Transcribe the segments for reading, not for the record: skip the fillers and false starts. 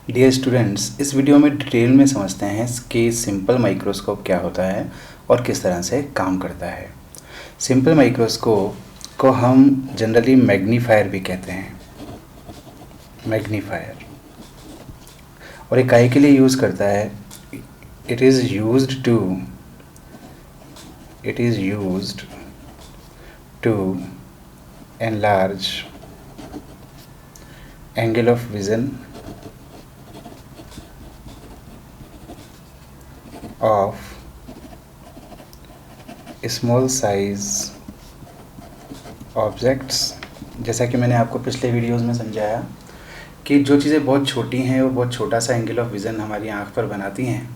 Dear students, इस video में detail में समझते हैं कि सिंपल माइक्रोस्कोप क्या होता है और किस तरह से काम करता है। सिंपल माइक्रोस्कोप को हम जनरली मैग्नीफायर भी कहते हैं, मैग्नीफायर। और ये काहे के लिए यूज़ करता है? It is used to enlarge angle of vision of small size objects। जैसा कि मैंने आपको पिछले वीडियोस में समझाया कि जो चीज़ें बहुत छोटी हैं वो बहुत छोटा सा एंगल ऑफ विज़न हमारी आँख पर बनाती हैं,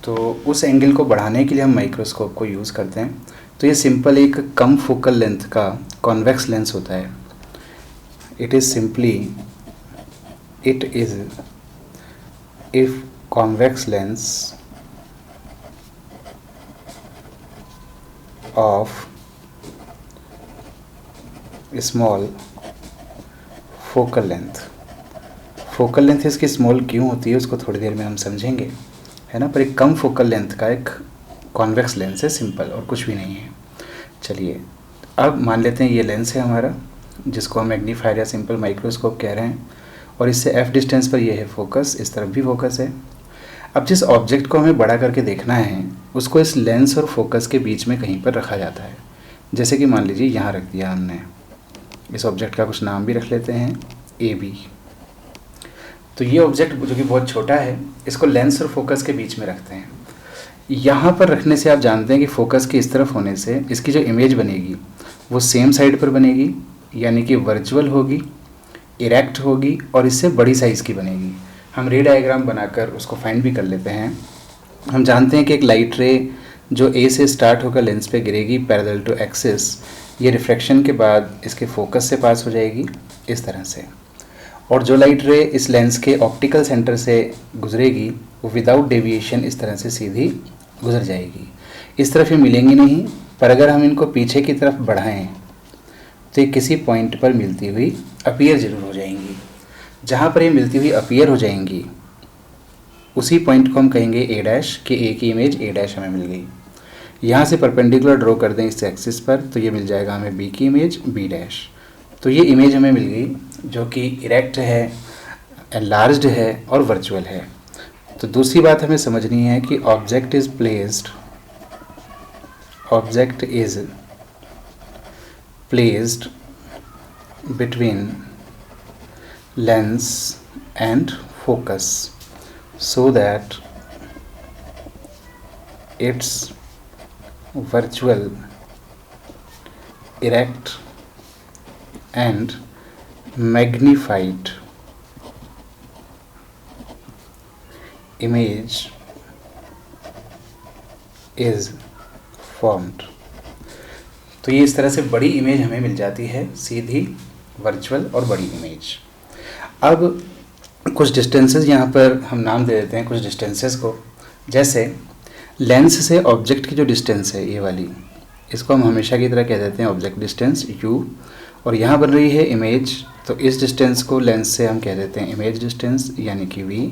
तो उस एंगल को बढ़ाने के लिए हम माइक्रोस्कोप को यूज़ करते हैं। तो ये सिंपल एक कम फोकल लेंथ का कॉन्वेक्स लेंस होता है। It is if convex lens of small focal length। Focal length इसकी स्मॉल क्यों होती है उसको थोड़ी देर में हम समझेंगे, है ना। पर एक कम फोकल लेंथ का एक कॉन्वेक्स लेंस है, सिंपल, और कुछ भी नहीं है। चलिए अब मान लेते हैं ये लेंस है हमारा, जिसको हम मैग्नीफायर या सिंपल माइक्रोस्कोप कह रहे हैं, और इससे f डिस्टेंस पर ये है फोकस, इस तरफ भी फोकस है। अब जिस ऑब्जेक्ट को हमें बड़ा करके देखना है उसको इस लेंस और फोकस के बीच में कहीं पर रखा जाता है। जैसे कि मान लीजिए यहाँ रख दिया हमने। इस ऑब्जेक्ट का कुछ नाम भी रख लेते हैं, AB। तो ये ऑब्जेक्ट जो कि बहुत छोटा है, इसको लेंस और फोकस के बीच में रखते हैं। यहाँ पर रखने से आप जानते हैं कि फोकस के इस तरफ होने से इसकी जो इमेज बनेगी वो सेम साइड पर बनेगी, यानी कि वर्चुअल होगी, इरेक्ट होगी और इससे बड़ी साइज़ की बनेगी। हम रे डायग्राम बनाकर उसको फाइंड भी कर लेते हैं। हम जानते हैं कि एक लाइट रे जो A से स्टार्ट होकर लेंस पे गिरेगी पैरेलल टू एक्सिस, ये रिफ्रैक्शन के बाद इसके फोकस से पास हो जाएगी इस तरह से। और जो लाइट रे इस लेंस के ऑप्टिकल सेंटर से गुजरेगी वो विदाउट डेविएशन इस तरह से सीधी गुजर जाएगी। इस तरफ ये मिलेंगी नहीं, पर अगर हम इनको पीछे की तरफ बढ़ाएँ तो ये किसी पॉइंट पर मिलती हुई अपीयर जरूर हो जाएंगी। जहाँ पर ये मिलती हुई अपीयर हो जाएंगी उसी पॉइंट को हम कहेंगे A' कि A की इमेज A' हमें मिल गई। यहाँ से परपेंडिकुलर ड्रॉ कर दें इस एक्सिस पर तो ये मिल जाएगा हमें B की इमेज B'। तो ये इमेज हमें मिल गई जो कि इरेक्ट है, एनलार्ज्ड है और वर्चुअल है। तो दूसरी बात हमें समझनी है कि object is placed between lens and focus so that its virtual, erect and magnified image is formed। तो ये इस तरह से बड़ी इमेज हमें मिल जाती है, सीधी वर्चुअल और बड़ी इमेज। अब कुछ डिस्टेंसेस यहाँ पर हम नाम दे देते हैं कुछ डिस्टेंसेस को। जैसे लेंस से ऑब्जेक्ट की जो डिस्टेंस है ये वाली, इसको हम हमेशा की तरह कह देते हैं ऑब्जेक्ट डिस्टेंस U। और यहाँ बन रही है इमेज, तो इस डिस्टेंस को लेंस से हम कह देते हैं इमेज डिस्टेंस यानी कि V।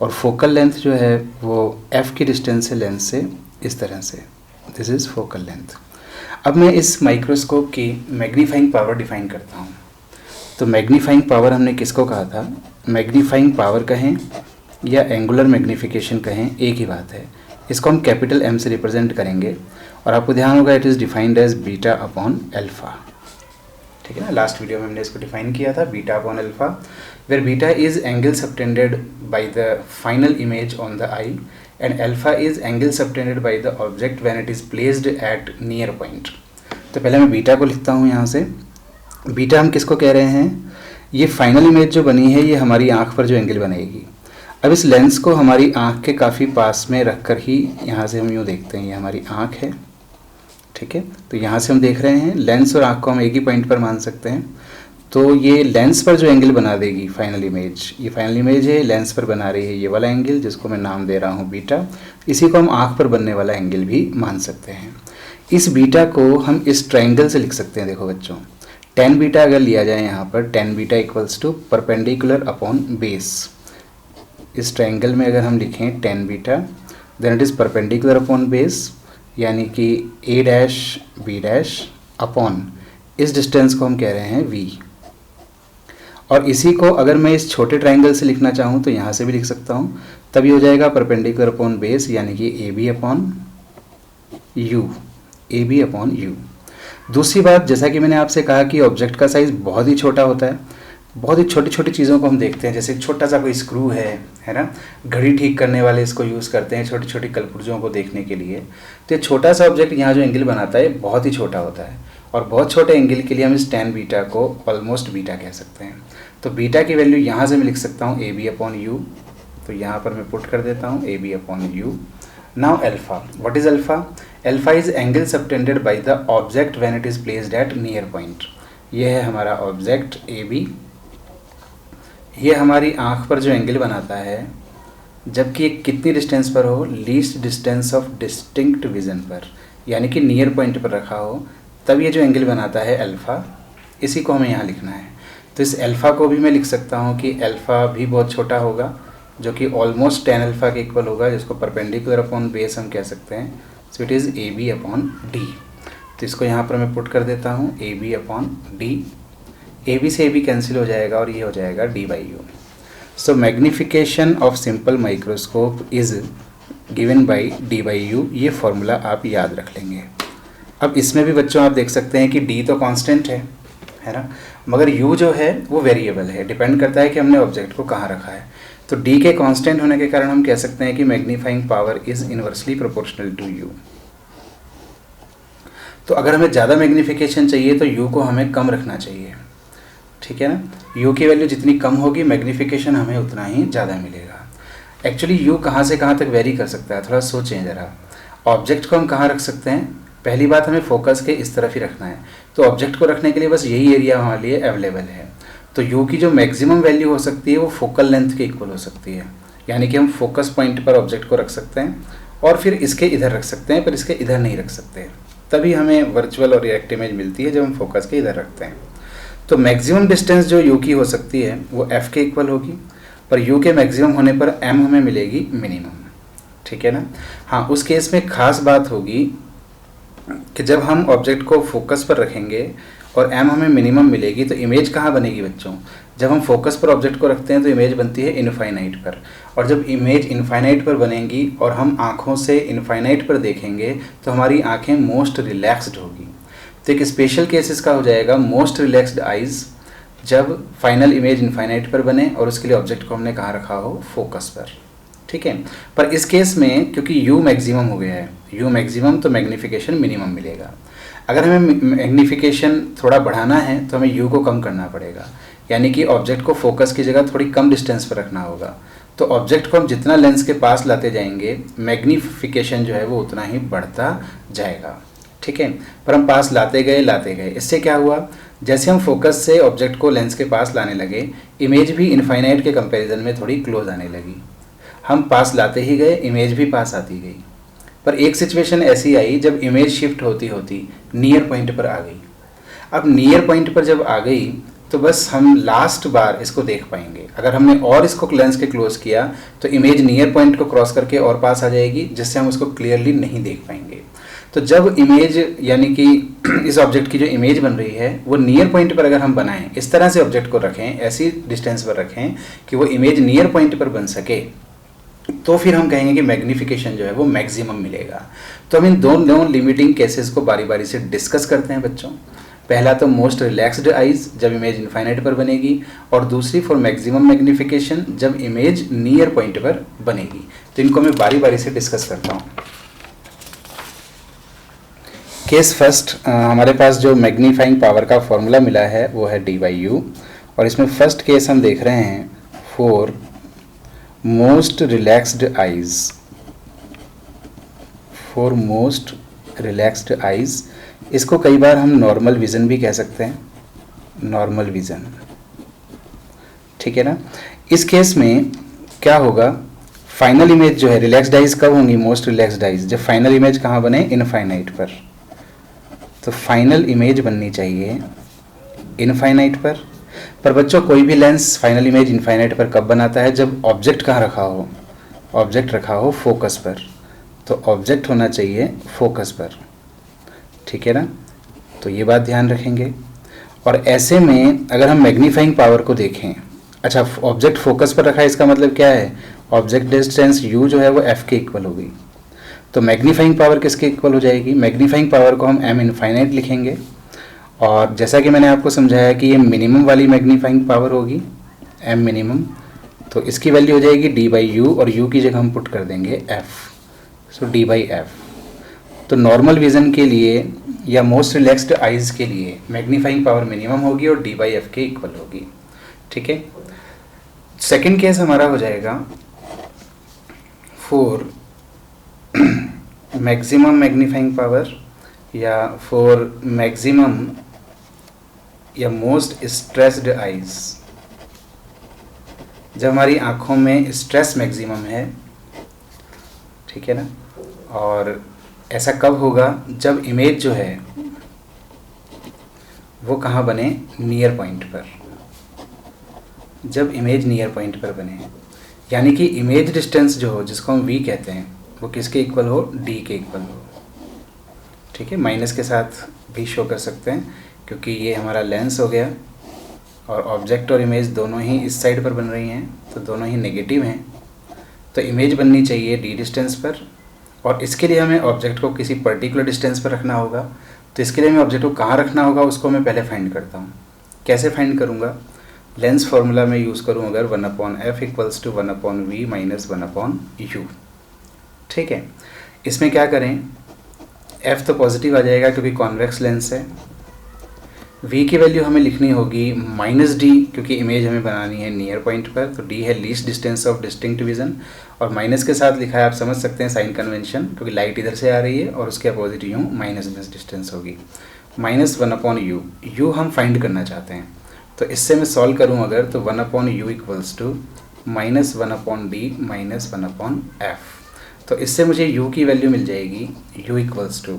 और फोकल लेंथ जो है वो F की डिस्टेंस है लेंस से, इस तरह से, दिस इज़ फोकल लेंथ। अब मैं इस माइक्रोस्कोप की मैग्नीफाइंग पावर डिफाइन करता हूँ। तो मैग्नीफाइंग पावर हमने किसको कहा था? मैग्नीफाइंग पावर कहें या एंगुलर मैग्नीफिकेशन कहें, एक ही बात है। इसको हम कैपिटल M से रिप्रेजेंट करेंगे और आपको ध्यान होगा it is defined as beta upon alpha. ठीक है ना, लास्ट वीडियो में हमने इसको डिफाइन किया था, beta upon alpha, where beta is angle subtended by the final image on the eye and alpha is angle subtended by the object when it is placed at near point. तो पहले मैं beta को लिखता हूँ यहाँ से। Beta हम किसको कह रहे हैं? ये फाइनल इमेज जो बनी है ये हमारी आँख पर जो एंगल बनेगी। अब इस लेंस को हमारी आँख के काफ़ी पास में रखकर ही यहाँ से हम यूँ देखते हैं, ये हमारी आँख है, ठीक है। तो यहाँ से हम देख रहे हैं लेंस और आँख को हम एक ही पॉइंट पर मान सकते हैं। तो ये लेंस पर जो एंगल बना देगी फाइनल इमेज, ये फाइनल इमेज है, लेंस पर बना रही है ये वाला एंगल जिसको मैं नाम दे रहा हूँ बीटा। इसी को हम आँख पर बनने वाला एंगल भी मान सकते हैं। इस बीटा को हम इस ट्राइंगल से लिख सकते हैं। देखो बच्चों, टेन बीटा अगर लिया जाए यहाँ पर, tan beta equals to perpendicular upon base. इस ट्रायंगल में अगर हम लिखें tan beta, then it is perpendicular upon base, यानी कि a dash b dash upon इस डिस्टेंस को हम कह रहे हैं v। और इसी को अगर मैं इस छोटे ट्रायंगल से लिखना चाहूँ तो यहाँ से भी लिख सकता हूँ, तभी हो जाएगा परपेंडिकुलर अपॉन बेस, यानी कि ए बी अपॉन यू। दूसरी बात, जैसा कि मैंने आपसे कहा कि ऑब्जेक्ट का साइज़ बहुत ही छोटा होता है, बहुत ही छोटी छोटी चीज़ों को हम देखते हैं, जैसे छोटा सा कोई स्क्रू है ना, घड़ी ठीक करने वाले इसको यूज़ करते हैं छोटी छोटी कलपुर्जों को देखने के लिए। तो ये छोटा सा ऑब्जेक्ट यहाँ जो एंगल बनाता है बहुत ही छोटा होता है, और बहुत छोटे एंगल के लिए हम इस tan बीटा को ऑलमोस्ट बीटा कह सकते हैं। तो बीटा की वैल्यू यहाँ से मैं लिख सकता हूँ ए बी अपॉन यू, तो यहाँ पर मैं पुट कर देता हूँ A B upon U. Now alpha, what is alpha? Alpha is angle subtended by the object when it is placed at near point. ये है हमारा ऑब्जेक्ट ए बी, ये हमारी आँख पर जो एंगल बनाता है, जबकि ये कितनी डिस्टेंस पर हो? Least distance of distinct vision पर, यानी कि नियर पॉइंट पर रखा हो, तब ये जो एंगल बनाता है अल्फ़ा, इसी को हमें यहाँ लिखना है। तो इस अल्फ़ा को भी मैं लिख सकता हूँ कि अल्फ़ा भी बहुत छोटा होगा, जो कि ऑलमोस्ट tan अल्फ़ा के इक्वल होगा, जिसको परपेंडिकुलर अपॉन बेस हम कह सकते हैं। So it is A B upon D. तो इसको यहाँ पर मैं पुट कर देता हूँ A B upon D. A B से ए बी कैंसिल हो जाएगा और ये हो जाएगा D by you. So magnification of simple microscope is given by D by you. ये फॉर्मूला आप याद रख लेंगे। अब इसमें भी बच्चों आप देख सकते हैं कि डी तो कांस्टेंट है ना, मगर यू जो है वो वेरिएबल है, डिपेंड करता है कि हमने ऑब्जेक्ट को कहाँ रखा है। तो डी के कांस्टेंट होने के कारण हम कह सकते हैं कि magnifying power is inversely proportional to U. तो अगर हमें ज़्यादा मैग्नीफिकेशन चाहिए तो यू को हमें कम रखना चाहिए, ठीक है ना। यू की वैल्यू जितनी कम होगी मैग्नीफिकेशन हमें उतना ही ज़्यादा मिलेगा। एक्चुअली यू कहाँ से कहाँ तक वेरी कर सकता है, थोड़ा सोचें ज़रा। ऑब्जेक्ट को हम कहाँ रख सकते हैं? पहली बात, हमें फोकस के इस तरफ ही रखना है, तो ऑब्जेक्ट को रखने के लिए बस यही एरिया हमारे लिए अवेलेबल है। तो यू की जो मैक्सिमम वैल्यू हो सकती है वो फोकल लेंथ के इक्वल हो सकती है, यानी कि हम फोकस पॉइंट पर ऑब्जेक्ट को रख सकते हैं और फिर इसके इधर रख सकते हैं, पर इसके इधर नहीं रख सकते। तभी हमें वर्चुअल और रिएक्ट इमेज मिलती है जब हम फोकस के इधर रखते हैं। तो मैक्सिमम डिस्टेंस जो यू की हो सकती है वो एफ के इक्वल होगी, पर यू के मैक्सिमम होने पर एम हमें मिलेगी मिनिमम, ठीक है ना। हाँ, उस केस में खास बात होगी कि जब हम ऑब्जेक्ट को फोकस पर रखेंगे और एम हमें मिनिमम मिलेगी, तो इमेज कहाँ बनेगी बच्चों? जब हम फोकस पर ऑब्जेक्ट को रखते हैं तो इमेज बनती है इनफाइनाइट पर, और जब इमेज इनफाइनाइट पर बनेगी और हम आँखों से इनफाइनाइट पर देखेंगे तो हमारी आँखें मोस्ट रिलैक्स्ड होगी। तो एक स्पेशल केस इसका हो जाएगा मोस्ट रिलैक्स्ड आइज़, जब फाइनल इमेज इनफाइनाइट पर बने और उसके लिए ऑब्जेक्ट को हमने कहाँ रखा हो? फोकस पर, ठीक है। पर इस केस में क्योंकि यू मैक्सिमम हो गया है, यू मैक्सिमम, तो मैग्नीफिकेशन मिनिमम मिलेगा। अगर हमें मैग्नीफिकेशन थोड़ा बढ़ाना है तो हमें यू को कम करना पड़ेगा, यानी कि ऑब्जेक्ट को फोकस की जगह थोड़ी कम डिस्टेंस पर रखना होगा। तो ऑब्जेक्ट को हम जितना लेंस के पास लाते जाएंगे मैग्नीफिकेशन जो है वो उतना ही बढ़ता जाएगा, ठीक है। पर हम पास लाते गए, इससे क्या हुआ? जैसे हम फोकस से ऑब्जेक्ट को लेंस के पास लाने लगे, इमेज भी इनफाइनाइट के कंपैरिजन में थोड़ी क्लोज आने लगी। हम पास लाते ही गए, इमेज भी पास आती गई। पर एक सिचुएशन ऐसी आई जब इमेज शिफ्ट होती होती नियर पॉइंट पर आ गई। अब नियर पॉइंट पर जब आ गई तो बस हम लास्ट बार इसको देख पाएंगे। अगर हमने और इसको लेंस के क्लोज किया तो इमेज नियर पॉइंट को क्रॉस करके और पास आ जाएगी, जिससे हम उसको क्लियरली नहीं देख पाएंगे। तो जब इमेज, यानी कि इस ऑब्जेक्ट की जो इमेज बन रही है वो नियर पॉइंट पर अगर हम बनाएं, इस तरह से ऑब्जेक्ट को रखें, ऐसी डिस्टेंस पर रखें कि वो इमेज नियर पॉइंट पर बन सके, तो फिर हम कहेंगे कि मैग्नीफिकेशन जो है वो मैक्सिमम मिलेगा। तो हम इन दोनों लिमिटिंग केसेस को बारी बारी से डिस्कस करते हैं बच्चों। पहला तो मोस्ट रिलैक्स्ड आइज जब इमेज इनफाइनाइट पर बनेगी, और दूसरी फॉर मैक्सिमम मैग्नीफिकेशन जब इमेज नियर पॉइंट पर बनेगी। तो इनको मैं बारी बारी से डिस्कस करता हूँ। केस फर्स्ट, हमारे पास जो मैग्नीफाइंग पावर का फॉर्मूला मिला है वो है डी बाई यू, और इसमें फर्स्ट केस हम देख रहे हैं for most relaxed eyes, for most relaxed eyes. इसको कई बार हम नॉर्मल विज़न भी कह सकते हैं, नॉर्मल विज़न, ठीक है ना। इस केस में क्या होगा? फाइनल इमेज जो है, रिलैक्स्ड आइज कब होंगी? मोस्ट रिलैक्स्ड आइज जब फाइनल इमेज कहाँ बने? इनफाइनाइट पर। तो फाइनल इमेज बननी चाहिए इनफाइनाइट पर पर बच्चों कोई भी लेंस फाइनल इमेज इनफाइनाइट पर कब बनाता है? जब ऑब्जेक्ट कहाँ रखा हो? ऑब्जेक्ट रखा हो फोकस पर। तो ऑब्जेक्ट होना चाहिए फोकस पर, ठीक है ना? तो ये बात ध्यान रखेंगे। और ऐसे में अगर हम मैग्नीफाइंग पावर को देखें, अच्छा ऑब्जेक्ट फोकस पर रखा है, इसका मतलब क्या है? ऑब्जेक्ट डिस्टेंस u जो है वो f के इक्वल होगी। तो मैग्नीफाइंग पावर किसके इक्वल हो जाएगी? मैग्नीफाइंग पावर को हम m इनफाइनाइट लिखेंगे, और जैसा कि मैंने आपको समझाया कि ये मिनिमम वाली मैग्नीफाइंग पावर होगी, m मिनिमम। तो इसकी वैल्यू हो जाएगी d बाई यू, और u की जगह हम पुट कर देंगे f, so d by F. तो नॉर्मल विज़न के लिए या मोस्ट रिलैक्स्ड आइज़ के लिए मैग्नीफाइंग पावर मिनिमम होगी और d बाई एफ के इक्वल होगी, ठीक है। सेकेंड केस हमारा हो जाएगा फॉर मैक्सिमम मैग्नीफाइंग पावर या फॉर मैक्सिमम या मोस्ट स्ट्रेस्ड आइज। जब हमारी आँखों में स्ट्रेस मैक्सिमम है, ठीक है ना, और ऐसा कब होगा? जब इमेज जो है वो कहाँ बने? नियर पॉइंट पर। जब इमेज नियर पॉइंट पर बने, यानी कि इमेज डिस्टेंस जो हो, जिसको हम v कहते हैं, वो किसके इक्वल हो? d के इक्वल हो, ठीक है। माइनस के साथ भी शो कर सकते हैं क्योंकि ये हमारा लेंस हो गया और ऑब्जेक्ट और इमेज दोनों ही इस साइड पर बन रही हैं, तो दोनों ही नेगेटिव हैं। तो इमेज बननी चाहिए d डिस्टेंस पर, और इसके लिए हमें ऑब्जेक्ट को किसी पर्टिकुलर डिस्टेंस पर रखना होगा। तो इसके लिए हमें ऑब्जेक्ट को कहाँ रखना होगा उसको मैं पहले फाइंड करता हूँ। कैसे फाइंड करूँगा? लेंस फार्मूला में यूज़ करूँ अगर 1/f equals to 1/v minus 1/u, ठीक है। इसमें क्या करें? f तो पॉजिटिव आ जाएगा क्योंकि कॉन्वेक्स लेंस है। v की वैल्यू हमें लिखनी होगी -d, क्योंकि इमेज हमें बनानी है नियर पॉइंट पर, तो d है least distance of distinct vision, और माइनस के साथ लिखा है, आप समझ सकते हैं साइन कन्वेंशन, क्योंकि लाइट इधर से आ रही है और उसके अपोजिट यूँ माइनस डिस्टेंस होगी, माइनस 1/u। u हम फाइंड करना चाहते हैं, तो इससे मैं सॉल्व करूँ अगर, तो 1/u equals to minus 1/d minus 1/f। तो इससे मुझे u की वैल्यू मिल जाएगी, u equals to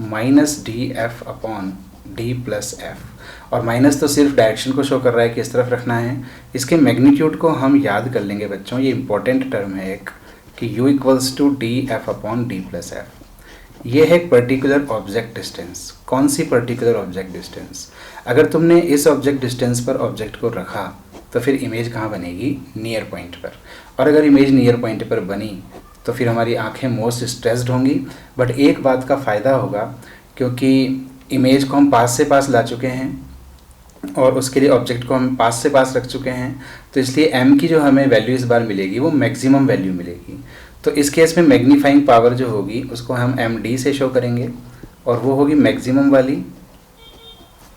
minus df upon d plus f। और माइनस तो सिर्फ डायरेक्शन को शो कर रहा है कि इस तरफ रखना है। इसके मैग्नीट्यूड को हम याद कर लेंगे बच्चों, ये इंपॉर्टेंट टर्म है एक, कि u equals to df upon d plus f। ये है एक पर्टिकुलर ऑब्जेक्ट डिस्टेंस। कौन सी पर्टिकुलर ऑब्जेक्ट डिस्टेंस? अगर तुमने इस ऑब्जेक्ट डिस्टेंस पर ऑब्जेक्ट को रखा तो फिर इमेज कहाँ बनेगी? नियर पॉइंट पर। और अगर इमेज नियर पॉइंट पर बनी तो फिर हमारी आंखें मोस्ट स्ट्रेस्ड होंगी। बट एक बात का फ़ायदा होगा, क्योंकि इमेज को हम पास से पास ला चुके हैं और उसके लिए ऑब्जेक्ट को हम पास से पास रख चुके हैं, तो इसलिए m की जो हमें वैल्यू इस बार मिलेगी वो मैक्सिमम वैल्यू मिलेगी। तो इस केस में मैग्नीफाइंग पावर जो होगी उसको हम md से शो करेंगे और वो होगी मैक्सिमम वाली,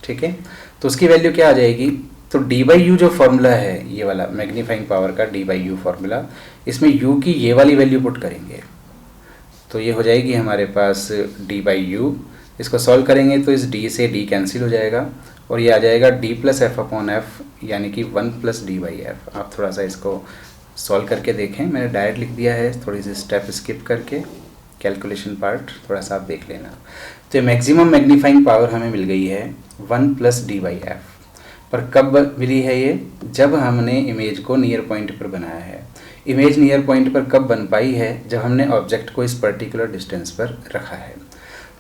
ठीक है। तो उसकी वैल्यू क्या आ जाएगी? तो d बाई यू जो फॉर्मूला है ये वाला मैग्नीफाइंग पावर का d बाई यू फॉर्मूला, इसमें u की ये वाली वैल्यू पुट करेंगे तो ये हो जाएगी हमारे पास d बाई यू। इसको सॉल्व करेंगे तो इस d से d कैंसिल हो जाएगा और ये आ जाएगा d plus F upon F, यानी कि 1 प्लस डी बाई एफ। आप थोड़ा सा इसको सॉल्व करके देखें, मैंने डायरेक्ट लिख दिया है, थोड़ी सी स्टेप स्किप करके कैलकुलेशन पार्ट थोड़ा सा आप देख लेना। तो मैक्सिमम मैग्नीफाइंग पावर हमें मिल गई है 1 प्लस डी बाई एफ। पर कब मिली है ये? जब हमने इमेज को नियर पॉइंट पर बनाया है। इमेज नियर पॉइंट पर कब बन पाई है? जब हमने ऑब्जेक्ट को इस पर्टिकुलर डिस्टेंस पर रखा है।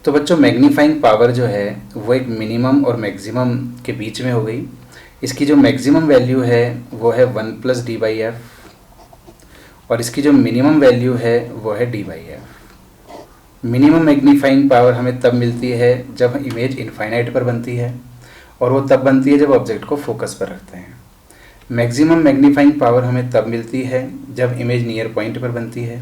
तो बच्चों मैग्नीफाइंग पावर जो है वो एक मिनिमम और मैक्सिमम के बीच में हो गई। इसकी जो मैक्सिमम वैल्यू है वो है 1 प्लस डी बाई एफ और इसकी जो मिनिमम वैल्यू है वो है D by F. Minimum magnifying power हमें तब मिलती है जब इमेज इनफाइनाइट पर बनती है और वो तब बनती है जब ऑब्जेक्ट को फोकस पर रखते हैं। मैक्सिमम मैग्नीफाइंग पावर हमें तब मिलती है जब इमेज नियर पॉइंट पर बनती है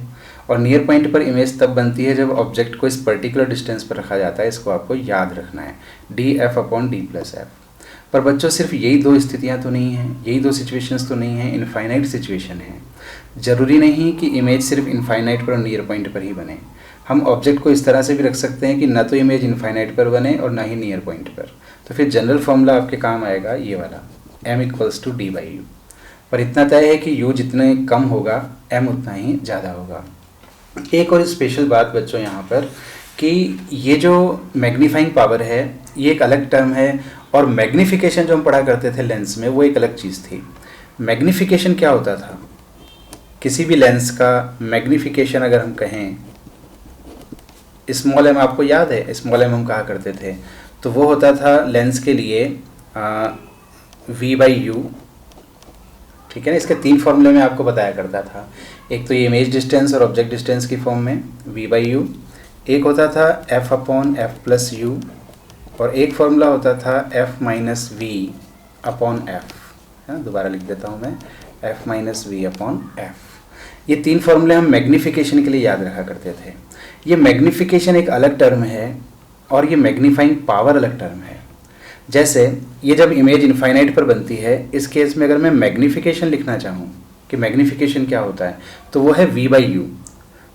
और नियर पॉइंट पर इमेज तब बनती है जब ऑब्जेक्ट को इस पर्टिकुलर डिस्टेंस पर रखा जाता है। इसको आपको याद रखना है, D F upon D plus F. पर बच्चों सिर्फ यही दो स्थितियाँ तो नहीं हैं, यही दो सिचुएशंस तो नहीं हैं, इनफाइनाइट सिचुएशन है। ज़रूरी नहीं कि इमेज सिर्फ इनफाइनाइट पर और नियर पॉइंट पर ही बने। हम ऑब्जेक्ट को इस तरह से भी रख सकते हैं कि ना तो इमेज इनफाइनाइट पर बने और ना ही नियर पॉइंट पर। तो फिर जनरल फॉर्मूला आपके काम आएगा ये वाला, m equals to D by U. पर इतना तय है कि u जितने कम होगा m उतना ही ज़्यादा होगा। एक और स्पेशल बात बच्चों यहाँ पर कि ये जो मैग्नीफाइंग पावर है ये एक अलग टर्म है और मैग्नीफिकेशन जो हम पढ़ा करते थे लेंस में, वो एक अलग चीज़ थी। मैग्नीफिकेशन क्या होता था, किसी भी लेंस का मैग्नीफिकेशन अगर हम कहें, स्मॉल एम आपको याद है, स्मॉल एम हम कहा करते थे, तो वो होता था लेंस के लिए V/U, ठीक है ना। इसके 3 फॉर्मूले में आपको बताया करता था, एक तो ये इमेज डिस्टेंस और ऑब्जेक्ट डिस्टेंस की फॉर्म में V/U, एक होता था F/F+U, और एक फॉर्मूला होता था F-V/F, है ना। दोबारा लिख देता हूँ मैं, F-V/F। ये 3 फॉर्मूले हम मैग्नीफिकेशन के लिए याद रखा करते थे। ये मैग्नीफिकेशन एक अलग टर्म है और ये मैग्नीफाइंग पावर अलग टर्म है। जैसे ये जब इमेज इनफाइनाइट पर बनती है, इस केस में अगर मैं मैग्नीफिकेशन लिखना चाहूँ कि मैग्नीफिकेशन क्या होता है, तो वो है V/U।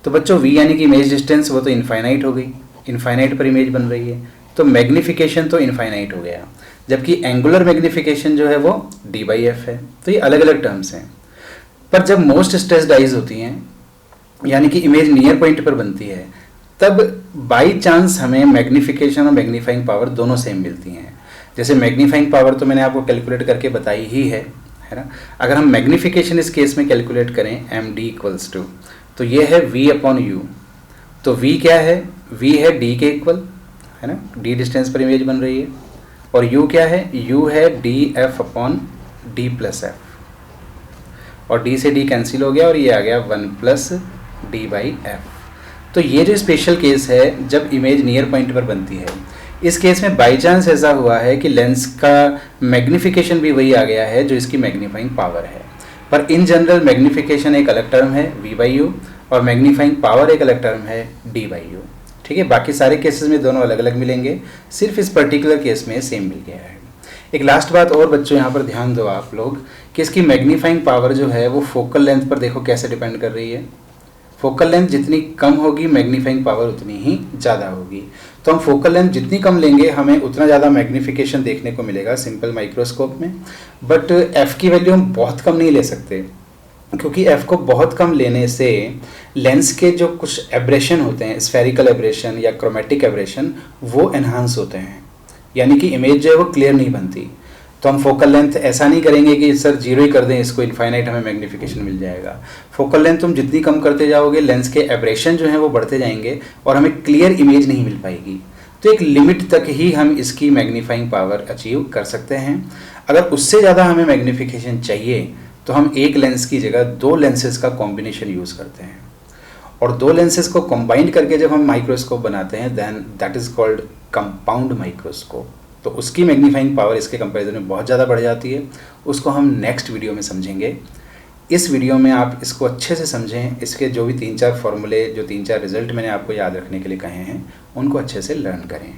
तो बच्चों V यानी कि इमेज डिस्टेंस, वो तो इनफाइनाइट हो गई, इनफाइनाइट पर इमेज बन रही है, तो मैग्नीफिकेशन तो इनफाइनाइट हो गया। जबकि एंगुलर मैग्नीफिकेशन जो है वो D/F है। तो ये अलग अलग टर्म्स हैं। पर जब मोस्ट स्ट्रेस्ड आइज होती हैं, यानी कि इमेज नियर पॉइंट पर बनती है, तब बाई चांस हमें मैग्नीफिकेशन और मैग्नीफाइंग पावर दोनों सेम मिलती हैं। जैसे मैग्नीफाइंग पावर तो मैंने आपको कैलकुलेट करके बताई ही है ना। अगर हम मैग्नीफिकेशन इस केस में कैलकुलेट करें, MD = तो ये है V/U। तो V क्या है, V है D के इक्वल, है ना, D डिस्टेंस पर इमेज बन रही है। और U क्या है, U है DF/D+F, और D से D कैंसिल हो गया और ये आ गया 1+D/F। तो ये जो स्पेशल केस है जब इमेज नियर पॉइंट पर बनती है, इस केस में बाई चांस ऐसा हुआ है कि लेंस का मैग्नीफिकेशन भी वही आ गया है जो इसकी मैग्नीफाइंग पावर है। पर इन जनरल मैग्नीफिकेशन एक अलग टर्म है V/U, और मैग्नीफाइंग पावर एक अलग टर्म है D/U, ठीक है। बाकी सारे केसेस में दोनों अलग अलग मिलेंगे, सिर्फ इस पर्टिकुलर केस में सेम मिल गया है। एक लास्ट बात और बच्चों यहाँ पर ध्यान दो आप लोग कि इसकी मैग्नीफाइंग पावर जो है वो फोकल लेंथ पर देखो कैसे डिपेंड कर रही है। फोकल लेंथ जितनी कम होगी, मैग्नीफाइंग पावर उतनी ही ज़्यादा होगी। तो हम फोकल लेंथ जितनी कम लेंगे, हमें उतना ज़्यादा मैग्नीफिकेशन देखने को मिलेगा सिंपल माइक्रोस्कोप में। बट F की वैल्यू हम बहुत कम नहीं ले सकते, क्योंकि F को बहुत कम लेने से लेंस के जो कुछ एब्रेशन होते हैं, स्फेरिकल एब्रेशन या क्रोमेटिक एब्रेशन, वो एनहांस होते हैं, यानी कि इमेज जो है वो क्लियर नहीं बनती। तो हम फोकल लेंथ ऐसा नहीं करेंगे कि सर 0 ही कर दें इसको, इनफाइनाइट हमें मैग्नीफिकेशन मिल जाएगा। फोकल लेंथ तुम जितनी कम करते जाओगे, लेंस के एब्रेशन जो हैं वो बढ़ते जाएंगे और हमें क्लियर इमेज नहीं मिल पाएगी। तो एक लिमिट तक ही हम इसकी मैग्नीफाइंग पावर अचीव कर सकते हैं। अगर उससे ज़्यादा हमें मैग्नीफिकेशन चाहिए तो हम एक लेंस की जगह 2 लेंसेज का कॉम्बिनेशन यूज़ करते हैं, और 2 लेंसेज को कंबाइन करके जब हम माइक्रोस्कोप बनाते हैं, then that is called compound microscope. तो उसकी मैग्नीफाइंग पावर इसके कंपैरिजन में बहुत ज़्यादा बढ़ जाती है। उसको हम नेक्स्ट वीडियो में समझेंगे। इस वीडियो में आप इसको अच्छे से समझें, इसके जो भी 3-4 फॉर्मूले, जो 3-4 रिजल्ट मैंने आपको याद रखने के लिए कहे हैं, उनको अच्छे से लर्न करें।